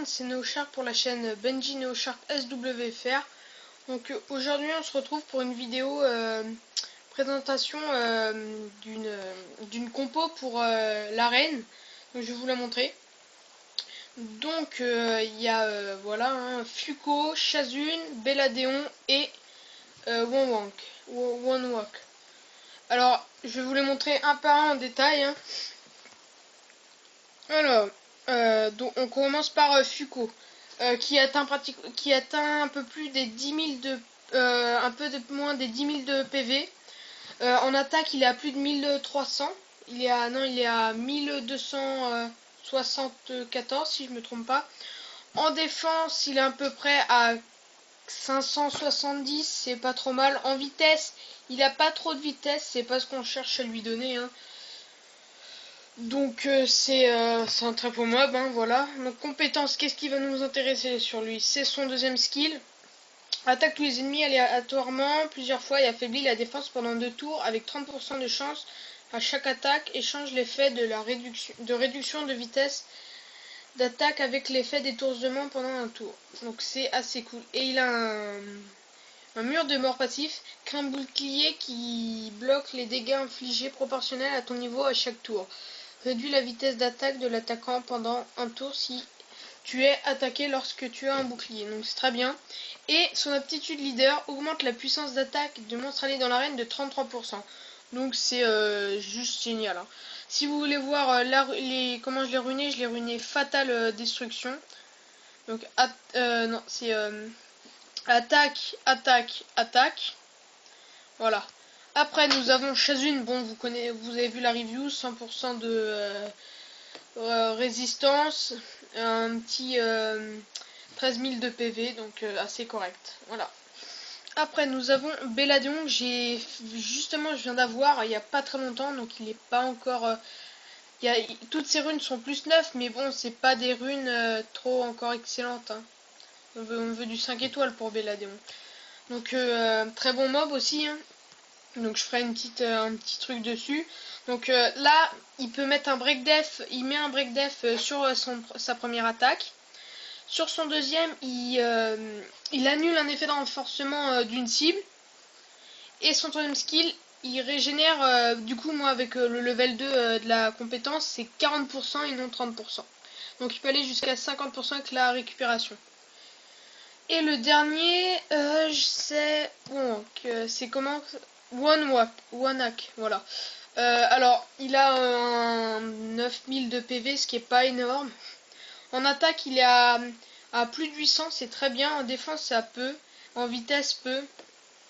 monde, c'est NeoShark pour la chaîne Benji NeoShark SWFR. Donc aujourd'hui on se retrouve pour une vidéo présentation d'une compo pour l'arène. Donc je vais vous la montrer. Donc il y a voilà Fuko, Chazune, Belladeon et Wonwalk. Alors je vais vous les montrer un par un en détail. Alors, donc on commence par Fuko, qui atteint un peu plus des 10 000 un peu moins des 10 000 de PV. En attaque, il est à plus de 1300. Il est à 1274 si je me trompe pas. En défense, il est à peu près à 570, c'est pas trop mal. En vitesse, il a pas trop de vitesse, c'est pas ce qu'on cherche à lui donner, hein. Donc c'est un très beau mob, hein, voilà. Donc compétence, qu'est-ce qui va nous intéresser sur lui? C'est son deuxième skill. Attaque tous les ennemis aléatoirement plusieurs fois et affaiblit la défense pendant 2 tours avec 30% de chance à chaque attaque. Échange l'effet de la réduction de vitesse d'attaque avec l'effet d'étourdissement pendant un tour. Donc c'est assez cool. Et il a un mur de mort passif, qu'un bouclier qui bloque les dégâts infligés proportionnels à ton niveau à chaque tour. Réduit la vitesse d'attaque de l'attaquant pendant un tour si tu es attaqué lorsque tu as un bouclier. Donc c'est très bien. Et son aptitude leader augmente la puissance d'attaque de monstres alliés dans l'arène de 33%. Donc c'est juste génial, hein. Si vous voulez voir comment je l'ai ruiné Fatal Destruction. Donc non, c'est attaque, attaque, attaque. Voilà. Après nous avons Chazune. Bon, vous avez vu la review, 100% de résistance, un petit 13 000 de PV, donc assez correct. Voilà. Après nous avons Belladeon, je viens d'avoir il n'y a pas très longtemps, donc il n'est pas encore toutes ces runes sont plus 9, mais bon, c'est pas des runes trop encore excellentes, hein. On veut du 5 étoiles pour Belladeon. Donc très bon mob aussi, hein. Donc je ferai un petit truc dessus. Donc là, il peut mettre un break def, il met un break def sur sa première attaque. Sur son deuxième, il annule un effet de renforcement d'une cible. Et son troisième skill, il régénère, du coup moi avec le level 2 de la compétence, c'est 40% et non 30%. Donc il peut aller jusqu'à 50% avec la récupération. Et le dernier, c'est comment Wonwalk, voilà. Alors, il a un 9000 de PV, ce qui est pas énorme. En attaque, il est à plus de 800, c'est très bien. En défense, ça peu. En vitesse, peu.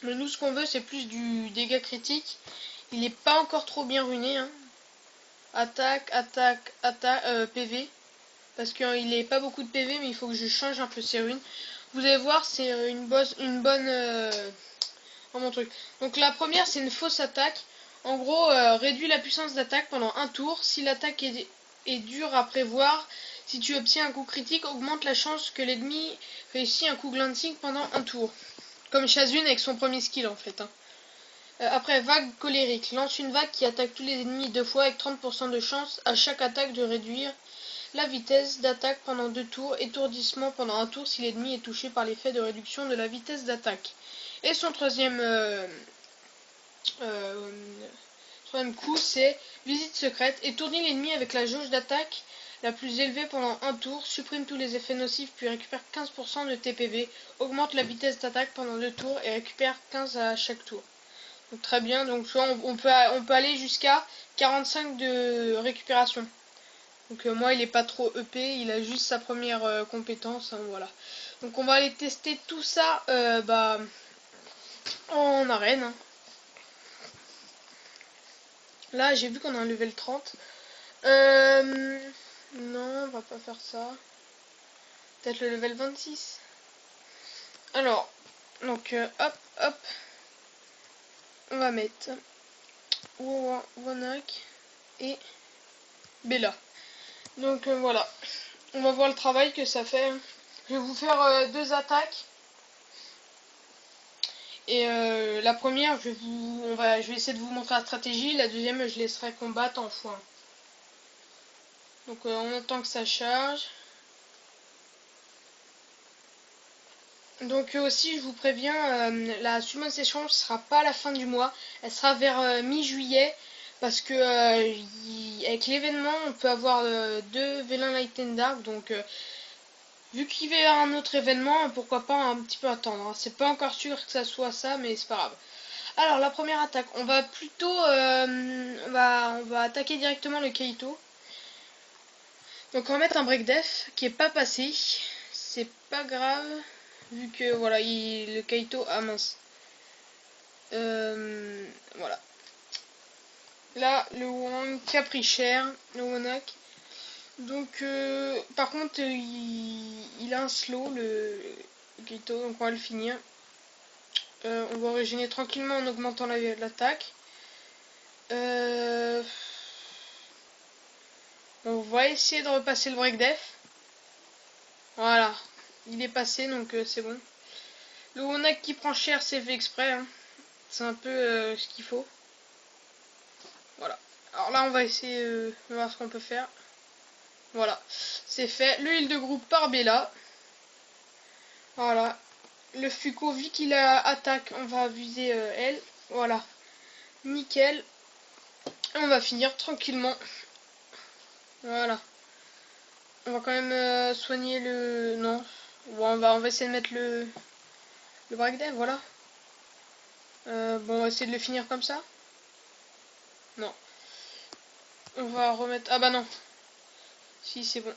Mais nous, ce qu'on veut, c'est plus du dégât critique. Il n'est pas encore trop bien ruiné, hein. Attaque, PV. Parce qu'il n'est pas beaucoup de PV, mais il faut que je change un peu ses runes. Vous allez voir, c'est une bonne mon truc. Donc la première, c'est une fausse attaque. En gros, réduit la puissance d'attaque pendant un tour. Si l'attaque est dure à prévoir, si tu obtiens un coup critique, augmente la chance que l'ennemi réussit un coup glancing pendant un tour. Comme Chazune avec son premier skill en fait, hein. Après, vague colérique. Lance une vague qui attaque tous les ennemis 2 fois avec 30% de chance à chaque attaque de réduire la vitesse d'attaque pendant 2 tours. Étourdissement pendant un tour si l'ennemi est touché par l'effet de réduction de la vitesse d'attaque. Et son troisième coup, c'est visite secrète. Étourdit l'ennemi avec la jauge d'attaque la plus élevée pendant un tour. Supprime tous les effets nocifs puis récupère 15% de TPV. Augmente la vitesse d'attaque pendant 2 tours et récupère 15 à chaque tour. Donc très bien. Donc on peut aller jusqu'à 45 de récupération. Donc moi il est pas trop EP, il a juste sa première compétence, hein, voilà. Donc on va aller tester tout ça en arène, hein. Là j'ai vu qu'on a un level 30. Non, on va pas faire ça. Peut-être le level 26. Alors, donc hop. On va mettre Wonwalk et Bella. Donc voilà. On va voir le travail que ça fait. Je vais vous faire 2 attaques. Et la première, je vais essayer de vous montrer la stratégie. La deuxième, je laisserai combattre en foin. Donc on attend que ça charge. Donc aussi, je vous préviens, la Summon Session ne sera pas à la fin du mois, elle sera vers mi-juillet, parce que avec l'événement, on peut avoir deux Vélin Light and Dark, donc vu qu'il va y avoir un autre événement, pourquoi pas un petit peu attendre, hein. C'est pas encore sûr que ça soit ça, mais c'est pas grave. Alors, la première attaque, on va plutôt, on va attaquer directement le Kaito. Donc on va mettre un break def qui est pas passé, c'est pas grave. Vu que voilà, le Kaito. Ah mince. Voilà. Là, le Wang qui a pris cher, le Wonak. Donc, par contre, il a un slow, le Kaito, donc on va le finir. On va originer tranquillement en augmentant l'attaque. On va essayer de repasser le break def. Voilà, il est passé, donc c'est bon. Le Wonak qui prend cher, c'est fait exprès, hein. C'est un peu ce qu'il faut. Voilà. Alors là, on va essayer de voir ce qu'on peut faire. Voilà, c'est fait. Le heal de groupe par Bella. Voilà. Le Fuko, vu qu'il a attaque, on va viser elle. Voilà. Nickel. Et on va finir tranquillement. Voilà. On va quand même soigner le... Non. Bon, on va essayer de mettre le breakdev, voilà. Bon, on va essayer de le finir comme ça. Non. On va remettre... Ah bah non. Si, c'est bon.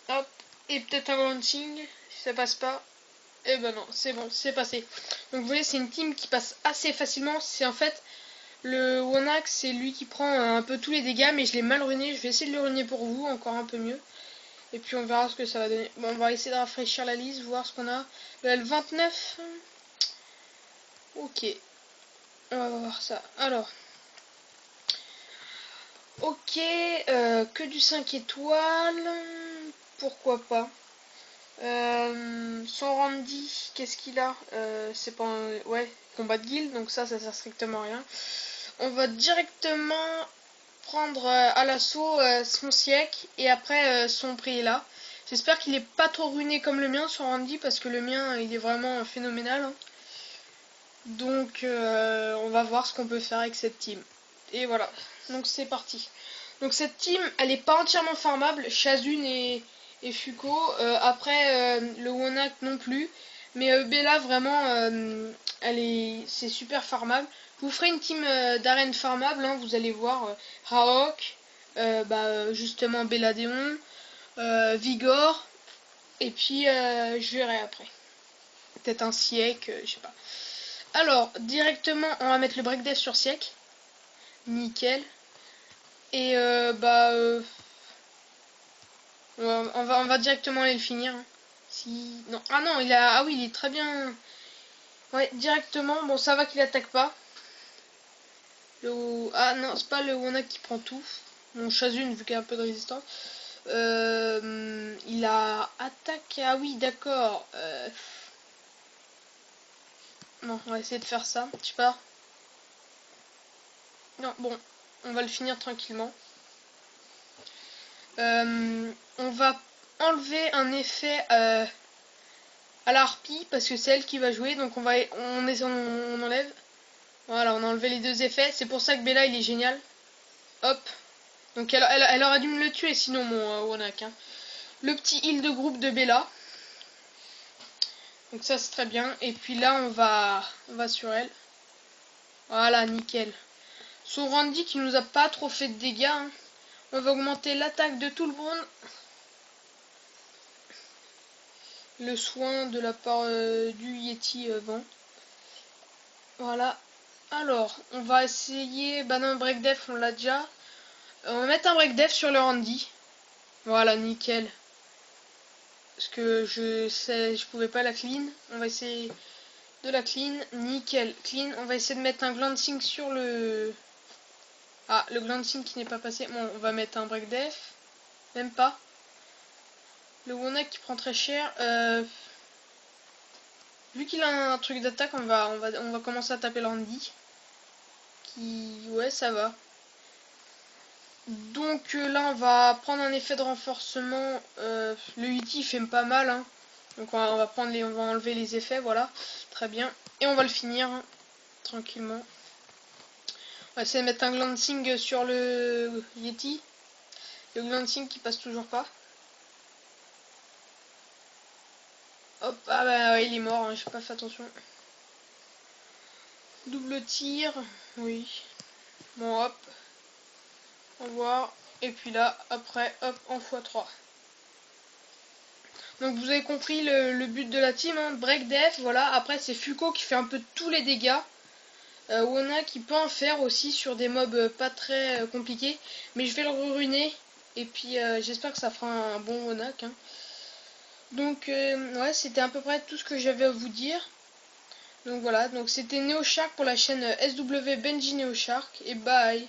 Hop. Et peut-être un launching, si ça passe pas. Et ben non, c'est bon, c'est passé. Donc vous voyez, c'est une team qui passe assez facilement. C'est en fait le Wonak, c'est lui qui prend un peu tous les dégâts, mais je l'ai mal ruiné. Je vais essayer de le ruiner pour vous, encore un peu mieux. Et puis on verra ce que ça va donner. Bon, on va essayer de rafraîchir la liste, voir ce qu'on a. Le L29. Ok. On va voir ça. Alors. Ok. Que du 5 étoiles. Pourquoi pas. Son Randy, qu'est-ce qu'il a? C'est pas un... Ouais, combat de guild, donc ça sert strictement à rien. On va directement prendre à l'assaut son siècle et après son prix là. J'espère qu'il est pas trop ruiné comme le mien, son Randy, parce que le mien il est vraiment phénoménal, hein. Donc on va voir ce qu'on peut faire avec cette team. Et voilà, donc c'est parti. Donc cette team, elle est pas entièrement farmable, Shazun et Fuko. Après le Wonak non plus. Mais Bella vraiment, c'est super farmable. Je vous ferai une team d'arène farmable, hein, vous allez voir. Raok, justement Belladéon, Vigor, et puis je verrai après. Peut-être un siècle, je sais pas. Alors, directement, on va mettre le break death sur siècle. Nickel. Et on va directement aller le finir, hein. Si non, ah non, oui, il est très bien. Ouais, directement. Bon, ça va qu'il attaque pas. Ah non, c'est pas le Wonak qui prend tout. Mon Shazun, vu qu'il a un peu de résistance. Il a attaque. Ah oui, d'accord. Non, on va essayer de faire ça. Je sais pas. Non, bon, on va le finir tranquillement. On va enlever un effet à la harpie parce que c'est elle qui va jouer, donc on enlève. Voilà, on a enlevé les deux effets. C'est pour ça que Bella il est génial. Hop. Donc elle aurait dû me le tuer sinon mon Wonak, hein. Le petit heal de groupe de Bella. Donc ça c'est très bien. Et puis là on va sur elle. Voilà, nickel. Son Randy qui nous a pas trop fait de dégâts, hein. On va augmenter l'attaque de tout le monde. Le soin de la part du Yeti vent. Voilà. Alors, on va essayer. Bah non, break def, on l'a déjà. On va mettre un break def sur le Randy. Voilà, nickel. Parce que je pouvais pas la clean. On va essayer de la clean. Nickel, clean. On va essayer de mettre un glancing sur le... Ah, le glancing qui n'est pas passé. Bon, on va mettre un break def. Même pas. Le Wonak qui prend très cher. Vu qu'il a un truc d'attaque, on va commencer à taper le Randy. Ouais, ça va. Donc là, on va prendre un effet de renforcement. Le Yeti, il fait pas mal, hein. Donc on va prendre on va enlever les effets, voilà. Très bien. Et on va le finir hein, tranquillement. On va essayer de mettre un glancing sur le Yeti. Le glancing qui passe toujours pas. Hop, ah bah ouais, il est mort, hein, j'ai pas fait attention. Double tir, oui. Bon hop. Au revoir. Et puis là, après, hop, en x3. Donc vous avez compris le but de la team, hein, break def, voilà. Après c'est Fuko qui fait un peu tous les dégâts. Wona qui peut en faire aussi sur des mobs pas très compliqués. Mais je vais le ruiner. Et puis j'espère que ça fera un bon Wonak. Hein. Donc ouais, c'était à peu près tout ce que j'avais à vous dire. Donc voilà, donc c'était NeoShark pour la chaîne SW Benji NeoShark. Et bye.